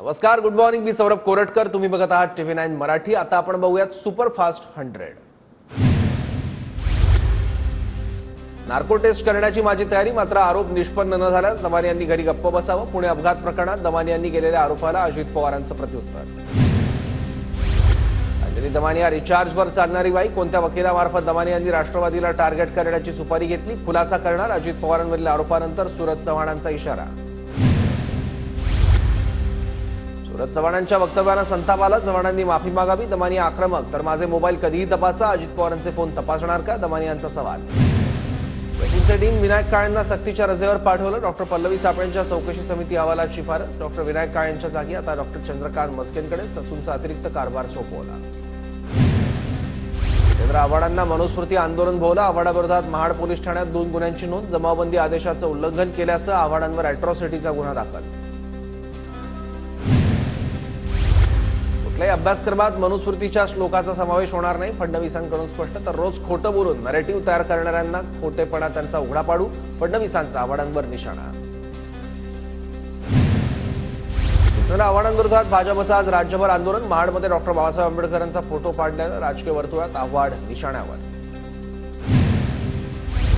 नमस्कार, good morning. मी सौरभ कोरटकर. तुम्ही बघत आहात TV9 मराठी. आता आपण बघूयात सुपरफास्ट 100. नार्को टेस्ट करण्याची माझी तयारी, मात्र आरोप निष्पन्न न झाल्यास दमानी यांनी घरी गप्प बसावं. पुणे अपघात प्रकरणात दमानी यांनी केलेल्या आरोपाला अजित पवारांचं प्रत्युत्तर. अंजली दमानी या रिचार्जवर चालणारी बाई, कोणत्या वकिलामार्फत दमानी यांनी राष्ट्रवादीला टार्गेट करण्याची सुपारी घेतली, खुलासा करणार. अजित पवारांवरील आरोपानंतर सूरज चव्हाणांचा इशारा. सूरज चव्हाणांच्या वक्तव्यानं संताप आला. चव्हाणांनी माफी मागावी. दमानी आक्रमक, तर माझे मोबाईल कधीही तपासा. अजित पवारांचे फोन तपासणार का, दमानी यांचा सवाल. सचिनचे डीन विनायक काळेंना सक्तीच्या रजेवर पाठवलं. डॉक्टर पल्लवी सापळेंच्या चौकशी समिती अहवालात शिफारस. डॉक्टर विनायक काळेंच्या जागी आता डॉक्टर चंद्रकांत मस्केंकडे ससूनचा अतिरिक्त कारभार सोपवला. जितेंद्र आव्हाडांना मनुस्मृती आंदोलन भोवलं. आव्हाडाविरोधात महाड पोलीस ठाण्यात 2 गुन्ह्यांची नोंद. जमावबंदी आदेशाचं उल्लंघन केल्यासह आव्हाडांवर अॅट्रॉसिटीचा गुन्हा दाखल. कुठल्याही अभ्यासक्रमात मनुस्मृतीच्या श्लोकाचा समावेश होणार नाही, फडणवीसांकडून स्पष्ट. तर रोज खोटं बोलून नरेटिव्ह तयार करणाऱ्यांना खोटेपणा त्यांचा उघडा पाडू, फडणवीसांचा आव्हाडांवर निशाणा. जितेंद्र आव्हाडांविरोधात भाजपचं आज राज्यभर आंदोलन. महाडमध्ये डॉक्टर बाबासाहेब आंबेडकरांचा फोटो पाडल्यानं राजकीय वर्तुळात आव्हाड निशाण्यावर.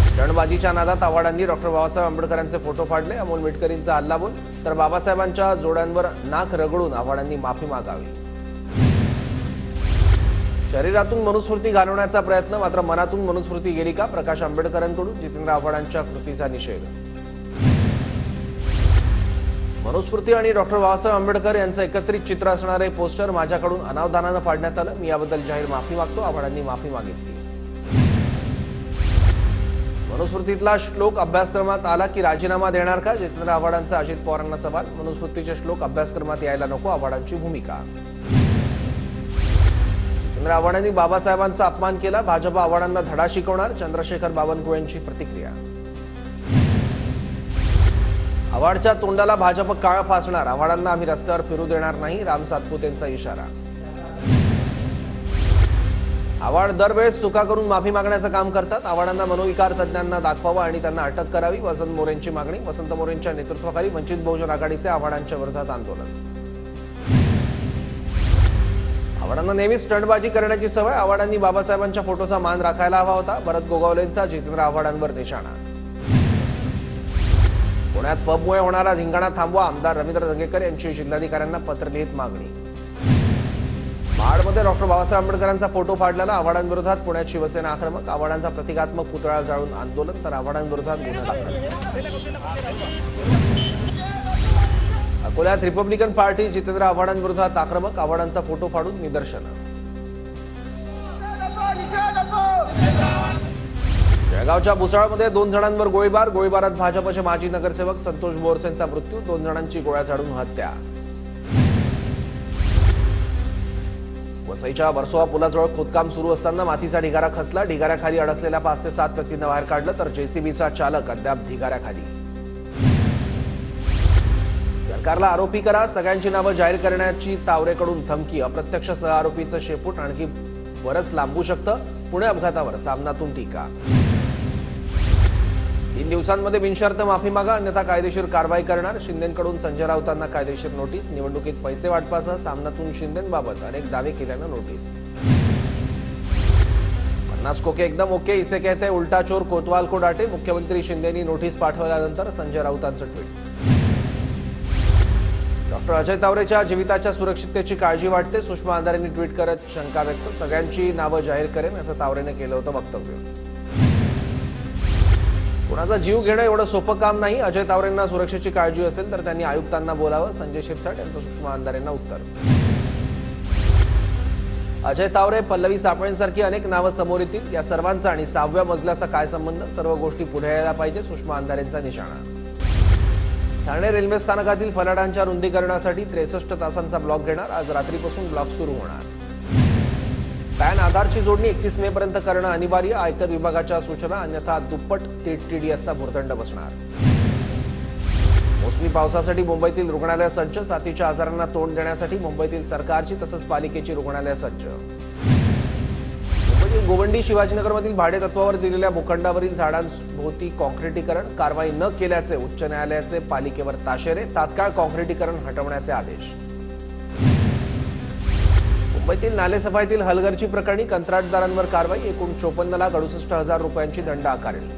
स्टंटबाजीच्या नादात आव्हाडांनी डॉक्टर बाबासाहेब आंबेडकरांचे फोटो फाडले. अमोल मिटकरींचा हल्लाबोल. तर बाबासाहेबांच्या जोड्यांवर नाक रगडून आव्हाडांनी माफी मागावी. शरीरातून मनुस्मृती घालवण्याचा प्रयत्न, मात्र मनातून मनुस्मृती गेली का, प्रकाश आंबेडकरांकडून जितेंद्र आव्हाडांच्या कृतीचा निषेध. मनुस्मृती आणि डॉक्टर बाबासाहेब आंबेडकर यांचं एकत्रित चित्र असणारे पोस्टर माझ्याकडून अनावधानानं फाडण्यात आलं. मी याबद्दल जाहीर माफी मागतो. आव्हाडांनी माफी मागितली. मनुस्मृतीतला श्लोक अभ्यासक्रमात आला की राजीनामा देणार का, जितेंद्र आव्हाडांचा अजित पवारांना सवाल. मनुस्मृतीचे श्लोक अभ्यासक्रमात यायला नको, आव्हाडांची भूमिका. जितेंद्र आव्हाडांनी बाबासाहेबांचा अपमान केला. भाजप आव्हाडांना धडा शिकवणार. चंद्रशेखर बावनकुळेंची प्रतिक्रिया. आव्हाडच्या तोंडाला भाजप काळ फासणार. आव्हाडांना आम्ही रस्त्यावर फिरू देणार नाही, राम सातपुतेंचा इशारा. आव्हाड दरवेळेस चुका करून माफी मागण्याचं काम करतात. आव्हाडांना मनोविकार तज्ज्ञांना दाखवावं आणि त्यांना अटक करावी, वसंत मोरेंची मागणी. वसंत मोरेंच्या नेतृत्वाखाली वंचित बहुजन आघाडीचे आव्हाडांच्या विरोधात आंदोलन. आव्हाडांना नेहमी स्टंटबाजी करण्याची सवय. आव्हाडांनी बाबासाहेबांच्या फोटोचा मान राखायला हवा होता. भरत गोगावलेंचा जितेंद्र आव्हाडांवर निशाणा. पुण्यात पबमुळे होणारा धिंगाणा थांबवा. आमदार रवींद्र दंगेकर यांची जिल्हाधिकाऱ्यांना पत्र लिहित मागणी. महाडमध्ये डॉक्टर बाबासाहेब आंबेडकरांचा फोटो फाडल्याला आव्हाडांविरोधात पुण्यात शिवसेना आक्रमक. आव्हाडांचा प्रतिकात्मक पुतळा जाळून आंदोलन, तर आव्हाडांविरोधात गुन्हा दाखल. अकोल्यात रिपब्लिकन पार्टी जितेंद्र आव्हाडांविरोधात आक्रमक. आव्हाडांचा फोटो फाडून निदर्शनं. जळगावच्या भुसावळमध्ये 2 जणांवर गोळीबार. गोळीबारात भाजपचे माजी नगरसेवक संतोष बोरसेंचा मृत्यू. 2 जणांची गोळ्या झाडून हत्या. वसईच्या वर्सोवा पुलाजवळ खोदकाम सुरू असताना मातीचा ढिगारा खचला. ढिगाऱ्याखाली अडकलेल्या 5 ते 7 व्यक्तींना बाहेर काढलं, तर जेसीबीचा चालक अद्याप ढिगाऱ्याखाली. सरकारला आरोपी करा, सगळ्यांची नावं जाहीर करण्याची तावरेकडून धमकी. अप्रत्यक्ष सहआरोपीचं शेपूट आणखी बरंच लांबू शकतं. पुणे अपघातावर सामनातून टीका. 3 दिवसांमध्ये बिनशर्त माफी मागा, अन्यथा कायदेशीर कारवाई करणार. शिंदेंकडून संजय राऊतांना कायदेशीर नोटीस. निवडणुकीत पैसे वाटपासह सामनातून शिंदेंबाबत अनेक दावे केल्यानं नोटीस. 50 खोके एकदम ओके, इसे कहते उल्टा चोर कोतवाल को डाटे. मुख्यमंत्री शिंदेंनी नोटीस पाठवल्यानंतर संजय राऊतांचं ट्विट. डॉक्टर अजय तावरेच्या जीविताच्या सुरक्षिततेची काळजी वाटते. सुषमा अंधारेंनी ट्विट करत शंका व्यक्त. सगळ्यांची नावं जाहीर करेन असं तावरेने केलं होतं वक्तव्य. कोणाचा जीव घेणं एवढं सोपं काम नाही. अजय तावरेंना सुरक्षेची काळजी असेल तर त्यांनी आयुक्तांना बोलावं. संजय शिरसाट यांचं सुषमा अंधारेंना उत्तर. अजय तावरे, पल्लवी सापळेंसारखी अनेक नावं समोर येतील. या सर्वांचा आणि 6व्या मजल्याचा काय संबंध? सर्व गोष्टी पुढे यायला पाहिजे, सुषमा अंधारेंचा निशाणा. ठाणे रेल्वे स्थानकातील फलाटांच्या रुंदीकरणासाठी 63 तासांचा ब्लॉक घेणार. आज रात्रीपासून ब्लॉक सुरू होणार. पॅन आधारची जोडणी 31 मे पर्यंत करणं अनिवार्य. आयकर विभागाच्या सूचना, अन्यथा दुप्पट TDSचा भुर्दंड बसणार. मोसमी पावसासाठी मुंबईतील रुग्णालय सज्ज. साथीच्या आजारांना तोंड देण्यासाठी मुंबईतील सरकारची तसंच पालिकेची रुग्णालय सज्ज. गोवंडी शिवाजीनगरमधील भाडेतत्वावर दिलेल्या भूखंडावरील झाडांभोवती कॉन्क्रिटीकरण. कारवाई न केल्याचे उच्च न्यायालयाचे पालिकेवर ताशेरे. तात्काळ कॉन्क्रिटीकरण हटवण्याचे आदेश. मुंबईतील नालेसफाईतील हलगर्जी प्रकरणी कंत्राटदारांवर कारवाई. एकूण 54,68,000 रुपयांची दंड आकारणी.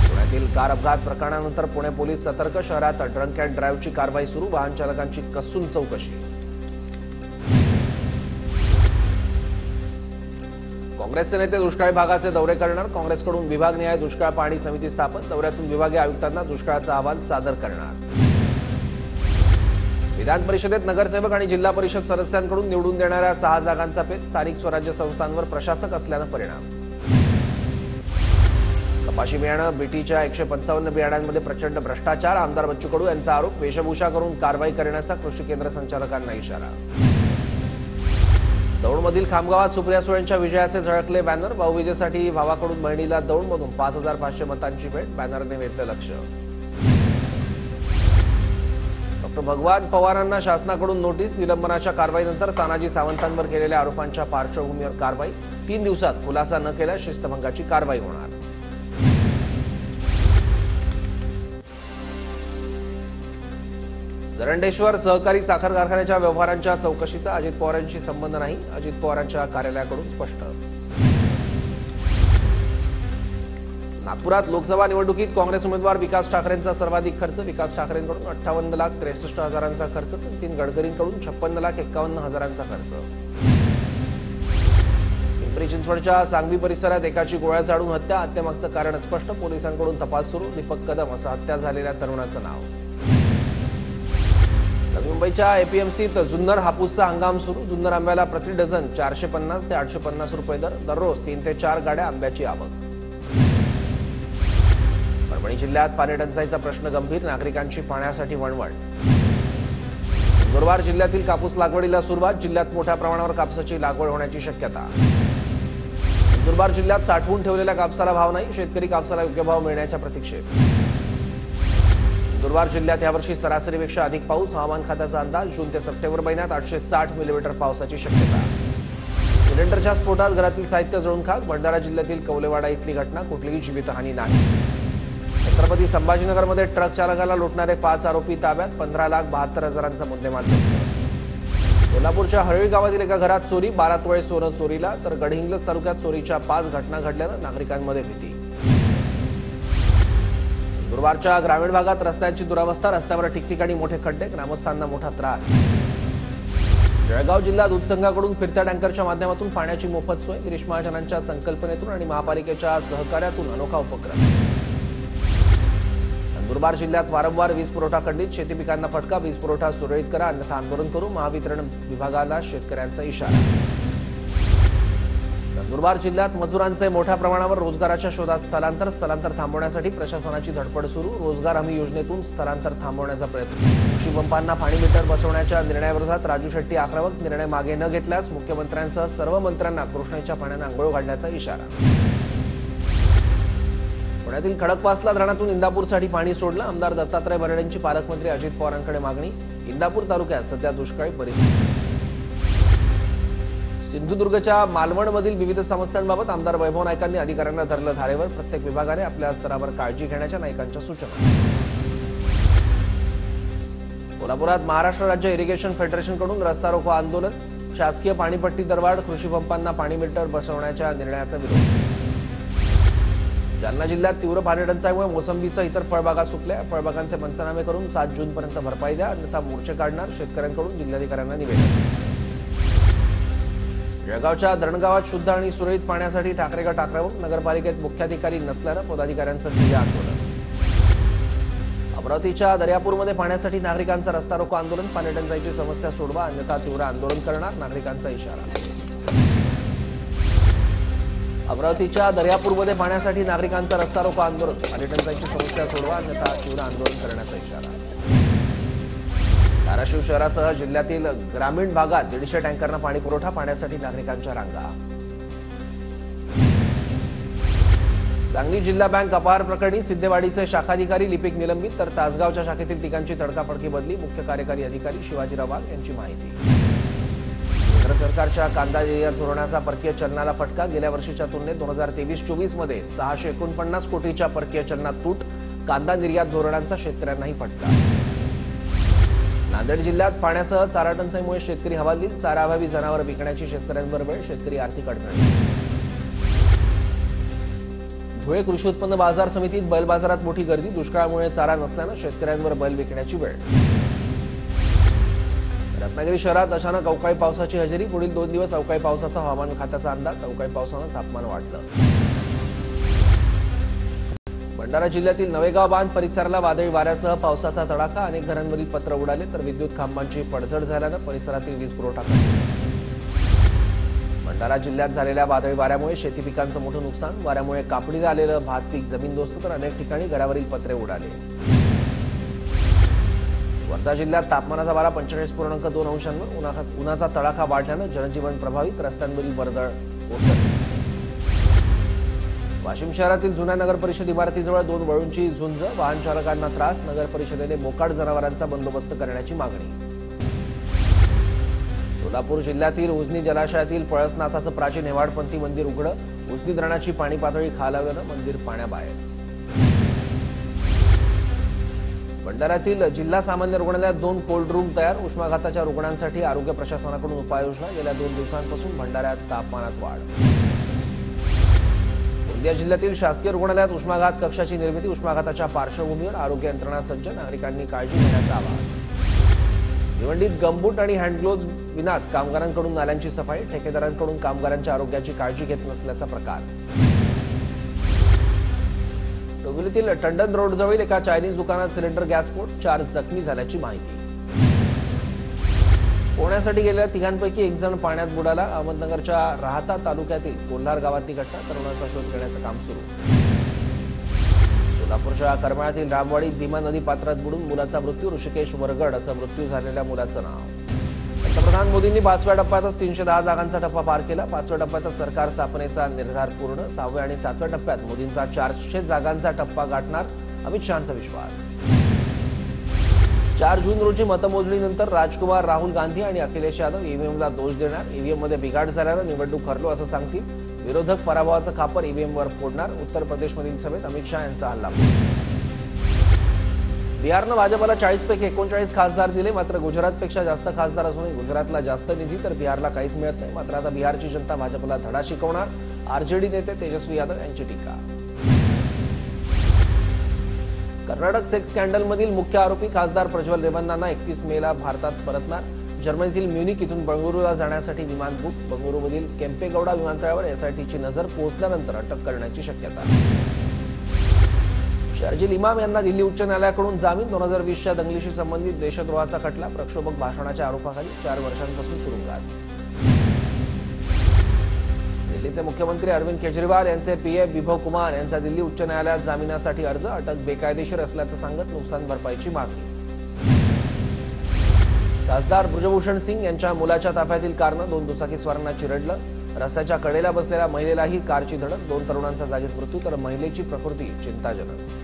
पुण्यातील कार अपघात प्रकरणानंतर पुणे पोलीस सतर्क. शहरात ड्रंक अँड ड्राईव्हची कारवाई सुरू. वाहन चालकांची कसून चौकशी. काँग्रेसचे नेते दुष्काळी भागाचे दौरे करणार. काँग्रेसकडून विभागनिहाय दुष्काळ पाहणी समिती स्थापन. दौऱ्यातून विभागीय आयुक्तांना दुष्काळाचा अहवाल सादर करणार. विधान परिषदेत नगरसेवक आणि जिल्हा परिषद सदस्यांकडून निवडून देणाऱ्या 6 जागांचा पेच. स्थानिक स्वराज्य संस्थांवर प्रशासक असल्यानं परिणाम. कपाशी बियाणं बीटीच्या 155 बियाणांमध्ये प्रचंड भ्रष्टाचार. आमदार बच्चू कडू यांचा आरोप. वेशभूषा करून कारवाई करण्याचा कृषी केंद्र संचालकांना इशारा. दौंडमधील खामगावात सुप्रिया सुळेंच्या विजयाचे झळकले बॅनर. भाऊबीजेसाठी भावाकडून बहिणीला दौंडमधून 5,500 मतांची भेट. बॅनरने वेधलं लक्ष. डॉक्टर भगवान पवारांना शासनाकडून नोटीस. निलंबनाच्या कारवाईनंतर तानाजी सावंतांवर केलेल्या आरोपांच्या पार्श्वभूमीवर कारवाई. 3 दिवसात खुलासा न केल्यास शिस्तभंगाची कारवाई होणार. जरंडेश्वर सहकारी साखर कारखान्याच्या व्यवहारांच्या चौकशीचा अजित पवारांशी संबंध नाही. अजित पवारांच्या कार्यालयाकडून स्पष्ट. नागपुरात लोकसभा निवडणुकीत काँग्रेस उमेदवार विकास ठाकरेंचा सर्वाधिक खर्च. विकास ठाकरेंकडून 58,63,000 खर्च तर नितीन गडकरींकडून 56,51,000 खर्च. पिंपरी चिंचवडच्या सांगवी परिसरात एकाची गोळ्या झाडून हत्या. हत्येमागचं कारण स्पष्ट. पोलिसांकडून तपास सुरू. दीपक कदम असं हत्या झालेल्या तरुणाचं नाव. नवी मुंबईच्या एपीएमसीत जुन्नर हापूसचा हंगाम सुरू. जुन्नर आंब्याला प्रति डझन 450 ते 850 रुपये दर. दररोज 3 ते 4 गाड्या आंब्याची आवक. परभणी जिल्ह्यात पाणी टंचाईचा प्रश्न गंभीर. नागरिकांची पाण्यासाठी वणवण. नंदुरबार जिल्ह्यातील कापूस लागवडीला सुरुवात. जिल्ह्यात मोठ्या प्रमाणावर कापसाची लागवड होण्याची शक्यता. नंदुरबार जिल्ह्यात साठवून ठेवलेल्या कापसाला भाव नाही. शेतकरी कापसाला योग्य भाव मिळण्याच्या प्रतीक्षेत. नंदुरबार जिल्ह्यात यावर्षी सरासरीपेक्षा अधिक पाऊस. हवामान खात्याचा अंदाज. जून ते सप्टेंबर महिन्यात 860 मिलीमीटर पावसाची शक्यता. सिलेंडरच्या स्फोटात घरातील साहित्य जळून खाक. भंडारा जिल्ह्यातील कौलेवाडा इथली घटना. कुठलीही जीवितहानी नाही. छत्रपती संभाजीनगरमध्ये ट्रक चालकाला लुटणारे 5 आरोपी ताब्यात. 15,72,000 मुद्देमाल जप्त. कोल्हापूरच्या हरळी गावातील एका घरात चोरी. 12 तोळे सोनं चोरीला. तर गडहिंग्लज तालुक्यात चोरीच्या 5 घटना घडल्यानं नागरिकांमध्ये भीती. नंदुरबारच्या ग्रामीण भागात रस्त्यांची दुरावस्था. रस्त्यावर ठिकठिकाणी मोठे खड्डे. ग्रामस्थांना मोठा त्रास. जळगाव जिल्हा दूध संघाकडून फिरत्या टँकरच्या माध्यमातून पाण्याची मोफत सोय. गिरीश महाजनांच्या संकल्पनेतून आणि महापालिकेच्या सहकार्यातून अनोखा उपक्रम. नंदुरबार जिल्ह्यात वारंवार वीज पुरवठा खंडित. शेती पिकांना फटका. वीज पुरवठा सुरळीत करा अन्यथा आंदोलन करू. महावितरण विभागाला शेतकऱ्यांचा इशारा. नंदुरबार जिल्ह्यात मजुरांचे मोठ्या प्रमाणावर रोजगाराच्या शोधात स्थलांतर. स्थलांतर थांबवण्यासाठी प्रशासनाची धडपड सुरू. रोजगार हमी योजनेतून स्थलांतर थांबवण्याचा प्रयत्न. कृषी पंपांना पाणी मीटर बसवण्याच्या निर्णयाविरोधात राजू शेट्टी आक्रमक. निर्णय मागे न घेतल्यास मुख्यमंत्र्यांसह सर्व मंत्र्यांना कृष्णेच्या पाण्याने आंघोळ घालण्याचा इशारा. पुण्यातील खडकवासला धरणातून इंदापूरसाठी पाणी सोडलं. आमदार दत्तात्रय भरणेंची पालकमंत्री अजित पवारांकडे मागणी. इंदापूर तालुक्यात सध्या दुष्काळी परिस्थिती. सिंधुदुर्गच्या मालवणमधील विविध समस्यांबाबत आमदार वैभव नाईकांनी अधिकाऱ्यांना धरलं धारेवर. प्रत्येक विभागाने आपल्या स्तरावर काळजी घेण्याच्या नाईकांच्या सूचना. कोल्हापुरात महाराष्ट्र राज्य इरिगेशन फेडरेशनकडून रस्ता रोको आंदोलन. शासकीय पाणीपट्टी दरवाढ. कृषी पंपांना पाणी मीटर बसवण्याच्या निर्णयाचा विरोध. जालना जिल्ह्यात तीव्र पाणी टंचाईमुळे मोसंबीसह इतर फळबागा सुकल्या. फळबागांचे पंचनामे करून 7 जूनपर्यंत भरपाई द्या अन्यथा मोर्चे काढणार. शेतकऱ्यांकडून जिल्हाधिकाऱ्यांना निवेदन. जळगावच्या धरणगावात शुद्ध आणि सुरळीत पाण्यासाठी ठाकरे गट आक्रमक. नगरपालिकेत मुख्याधिकारी नसल्यानं पदाधिकाऱ्यांचं ठिय्या आंदोलन. अमरावतीच्या दर्यापूरमध्ये पाण्यासाठी नागरिकांचा रस्ता रोको आंदोलन. पाणी टंचाईची समस्या सोडवा अन्यथा तीव्र आंदोलन करणार. नागरिकांचा इशारा. अमरावतीच्या दर्यापूरमध्ये पाण्यासाठी नागरिकांचा रस्ता रोको आंदोलन. पाणी टंचाईची समस्या सोडवा अन्यथा तीव्र आंदोलन करण्याचा इशारा. धाराशिव शहरासह जिल्ह्यातील ग्रामीण भागात 150 टँकरना पाणी पुरवठा. पाण्यासाठी नागरिकांच्या रांगा. सांगली जिल्हा बँक अपहार प्रकरणी सिद्धेवाडीचे शाखाधिकारी लिपिक निलंबित. तर तासगावच्या शाखेतील तिघांची तडकाफडकी बदली. मुख्य कार्यकारी अधिकारी शिवाजीराव वाघ यांची माहिती. केंद्र सरकारच्या कांदा निर्यात धोरणाचा परकीय चलनाला फटका. गेल्या वर्षीच्या तुलनेत 2023-24 मध्ये 649 कोटीच्या परकीय चलनात तूट. कांदा निर्यात धोरणांचा शेतकऱ्यांनाही फटका. नांदेड जिल्ह्यात पाण्यासह चारा टंचाईमुळे शेतकरी हवालदिल. चाराअभावी जनावर विकण्याची शेतकऱ्यांवर वेळ. शेतकरी आर्थिक अडचणी. धुळे कृषी उत्पन्न बाजार समितीत बैल बाजारात मोठी गर्दी. दुष्काळामुळे चारा नसल्यानं शेतकऱ्यांवर बैल विकण्याची वेळ. रत्नागिरी शहरात अचानक अवकाळी पावसाची हजेरी. पुढील 2 दिवस अवकाळी पावसाचा हवामान खात्याचा अंदाज. अवकाळी पावसानं तापमान वाढलं. भंडारा जिल्ह्यातील नवेगाव बांध परिसराला वादळी वाऱ्यासह पावसाचा तडाखा. अनेक घरांवरील पत्र उडाले तर विद्युत खांबांची पडझड झाल्यानं परिसरातील वीज पुरवठा खंडित. भंडारा जिल्ह्यात झालेल्या वादळी वाऱ्यामुळे शेती पिकांचं मोठं नुकसान. वाऱ्यामुळे कापणीला आलेलं भात पीक जमीनदोस्त तर अनेक ठिकाणी घरावरील पत्रे उडाले. वर्धा जिल्ह्यात तापमानाचा पारा 45.2 अंशांवर. उन्हाचा तडाखा वाढल्यानं जनजीवन प्रभावित. रस्त्यांवरील वर्दळ ओसरली. वाशिम शहरातील जुन्या नगर परिषद इमारतीजवळ 2 वळूंची झुंज. वाहन चालकांना त्रास. नगर परिषदेने मोकाट जनावरांचा बंदोबस्त करण्याची मागणी. सोलापूर जिल्ह्यातील उजनी जलाशयातील पळसनाथाचं प्राचीन हेवाडपंथी मंदिर उघडं. उजनी धरणाची पाणी पातळी खालावल्यानं मंदिर पाण्याबाहेर. भंडाऱ्यातील जिल्हा सामान्य रुग्णालयात 2 कोल्ड रूम तयार. उष्माघाताच्या रुग्णांसाठी आरोग्य प्रशासनाकडून उपाययोजना. गेल्या 2 दिवसांपासून भंडाऱ्यात तापमानात वाढ. गोंदिया जिल्ह्यातील शासकीय रुग्णालयात उष्माघात कक्षाची निर्मिती. उष्माघाताच्या पार्श्वभूमीवर आरोग्य यंत्रणा सज्ज. नागरिकांनी काळजी घेण्याचं आवाहन. भिवंडीत गमबूट आणि हँडग्लोव्ज विनाच कामगारांकडून नाल्यांची सफाई. ठेकेदारांकडून कामगारांच्या आरोग्याची काळजी घेत नसल्याचा प्रकार. डोंबिवलीतील टंडन रोडजवळील एका चायनीज दुकानात सिलेंडर गॅसस्फोट. 4 जखमी झाल्याची माहिती. पोहण्यासाठी गेलेल्या 3घांपैकी 1 जण पाण्यात बुडाला. अहमदनगरच्या राहता तालुक्यातील कोल्हार गावातली घटना. तरुणाचा शोध घेण्याचं काम सुरू. सोलापूरच्या करमाळ्यातील रामवाडीत भीमा नदी पात्रात बुडून मुलाचा मृत्यू. ऋषिकेश वरगड असं मृत्यू झालेल्या मुलाचं नाव. पंतप्रधान मोदींनी 5व्या टप्प्यातच 310 जागांचा टप्पा पार केला. 5व्या टप्प्यातच सरकार स्थापनेचा निर्धार पूर्ण. 6व्या आणि 7व्या टप्प्यात मोदींचा 400 जागांचा टप्पा गाठणार. अमित शहांचा विश्वास. 4 जून रोजी मतमोजणीनंतर राजकुमार, राहुल गांधी आणि अखिलेश यादव ईव्हीएमला दोष देणार. ईव्हीएममध्ये बिघाड झाल्यानं निवडणूक हरलो असं सांगतील. विरोधक पराभवाचं खापर ईव्हीएमवर फोडणार. उत्तर प्रदेशमधील सभेत अमित शहा यांचा हल्ला. बिहारनं भाजपला 40 पैकी 39 खासदार दिले. मात्र गुजरातपेक्षा जास्त खासदार असूनही गुजरातला जास्त निधी तर बिहारला काहीच मिळत नाही. मात्र आता बिहारची जनता भाजपला धडा शिकवणार. आरजेडी नेते तेजस्वी यादव यांची टीका. कर्नाटक सेक्स स्कॅन्डलमधील मुख्य आरोपी खासदार प्रज्वल रेवन्नांना 31 मेला भारतात परतणार. जर्मनीतील म्युनिक इथून बंगळुरूला जाण्यासाठी विमान बुक. बंगळुरूमधील केम्पेगौडा विमानतळावर एसआयटीची नजर. पोहोचल्यानंतर अटक करण्याची शक्यता. शर्जील इमाम यांना दिल्ली उच्च न्यायालयाकडून जामीन. 2020च्या दंगलीशी संबंधित देशद्रोहाचा खटला. प्रक्षोभक भाषणाच्या आरोपाखाली 4 वर्षांपासून तुरुंगात. दिल्लीचे मुख्यमंत्री अरविंद केजरीवाल यांचे पीए विभव कुमार यांचा दिल्ली उच्च न्यायालयात जामिनासाठी अर्ज. अटक बेकायदेशीर असल्याचं सांगत नुकसान भरपाईची मागणी. खासदार ब्रजभूषण सिंग यांच्या मुलाच्या ताफ्यातील कारनं 2 दुचाकीस्वारांना चिरडलं. रस्त्याच्या कडेला बसलेल्या महिलेलाही कारची धडक. 2 तरुणांचा जागीच मृत्यू तर महिलेची प्रकृती चिंताजनक.